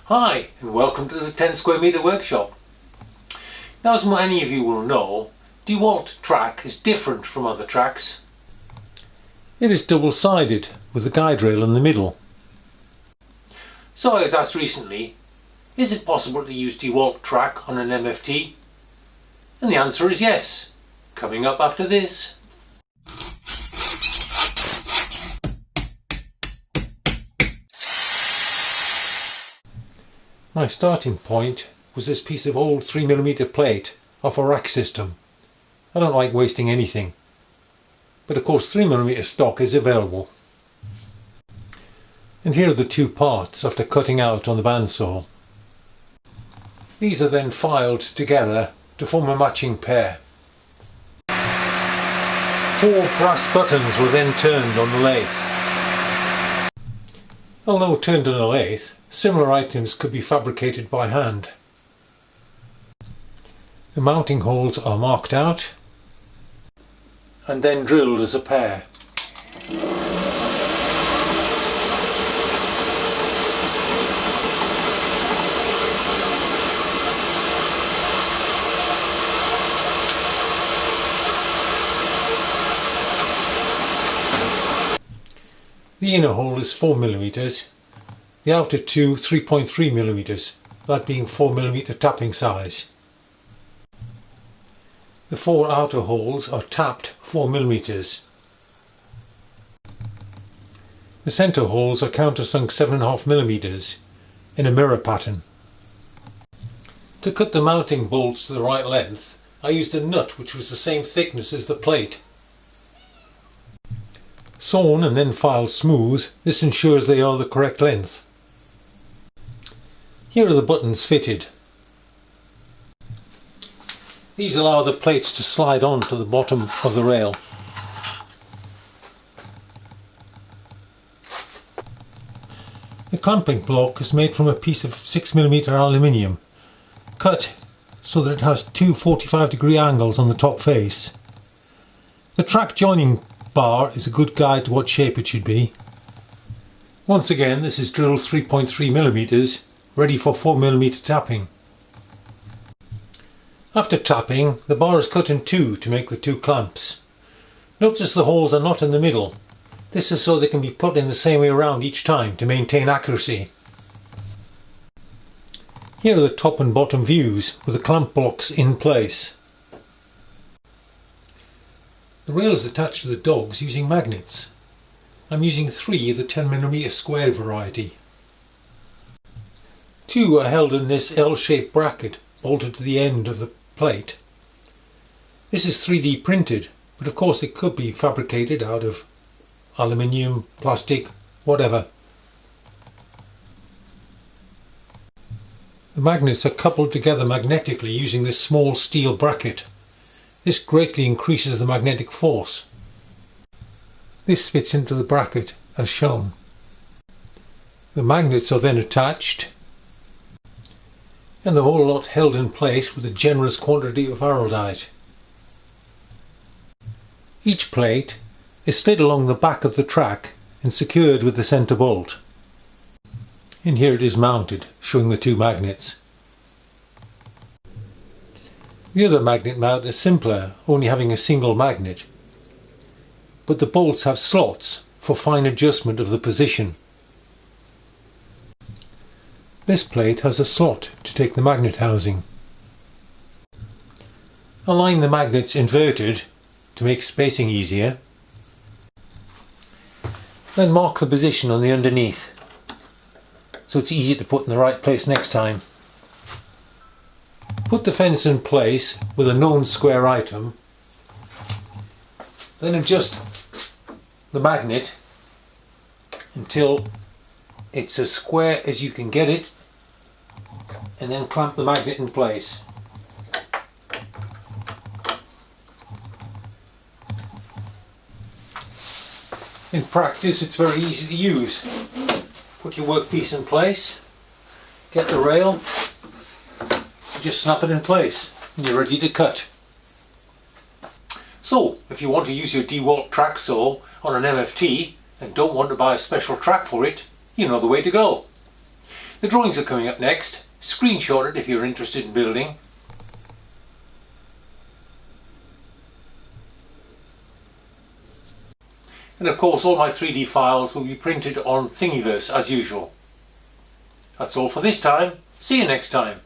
Hi and welcome to the 10 square metre workshop. Now, as many of you will know, DeWalt track is different from other tracks. It is double-sided with a guide rail in the middle. So I was asked recently, is it possible to use DeWalt track on an MFT? And the answer is yes, coming up after this. My starting point was this piece of old 3mm plate off a rack system. I don't like wasting anything, but of course 3mm stock is available. And here are the two parts after cutting out on the bandsaw. These are then filed together to form a matching pair. 4 brass buttons were then turned on the lathe. Although turned on a lathe, similar items could be fabricated by hand. The mounting holes are marked out and then drilled as a pair. The inner hole is 4mm, the outer two 3.3mm, that being 4mm tapping size. The 4 outer holes are tapped 4mm. The centre holes are countersunk 7.5mm in a mirror pattern. To cut the mounting bolts to the right length, I used a nut which was the same thickness as the plate. Sawn and then filed smooth, this ensures they are the correct length. Here are the buttons fitted. These allow the plates to slide on to the bottom of the rail. The clamping block is made from a piece of 6mm aluminium, cut so that it has two 45-degree angles on the top face. The track joining bar is a good guide to what shape it should be. Once again, this is drilled 3.3mm, ready for 4mm tapping. After tapping, the bar is cut in two to make the two clamps. Notice the holes are not in the middle. This is so they can be put in the same way around each time to maintain accuracy. Here are the top and bottom views with the clamp blocks in place. The rail is attached to the dogs using magnets. I'm using 3 of the 10mm square variety. 2 are held in this L-shaped bracket bolted to the end of the plate. This is 3D printed, but of course it could be fabricated out of aluminium, plastic, whatever. The magnets are coupled together magnetically using this small steel bracket. This greatly increases the magnetic force. This fits into the bracket as shown. The magnets are then attached and the whole lot held in place with a generous quantity of araldite. Each plate is slid along the back of the track and secured with the centre bolt. And here it is mounted, showing the 2 magnets. The other magnet mount is simpler, only having a single magnet, but the bolts have slots for fine adjustment of the position. This plate has a slot to take the magnet housing. Align the magnets inverted to make spacing easier. Then mark the position on the underneath so it's easy to put in the right place next time. Put the fence in place with a known square item, then adjust the magnet until it's as square as you can get it, and then clamp the magnet in place. In practice it's very easy to use. Put your workpiece in place, get the rail, just snap it in place and you're ready to cut. So if you want to use your DeWalt track saw on an MFT and don't want to buy a special track for it, you know the way to go. The drawings are coming up next. Screenshot it if you're interested in building. And of course all my 3D files will be printed on Thingiverse as usual. That's all for this time. See you next time.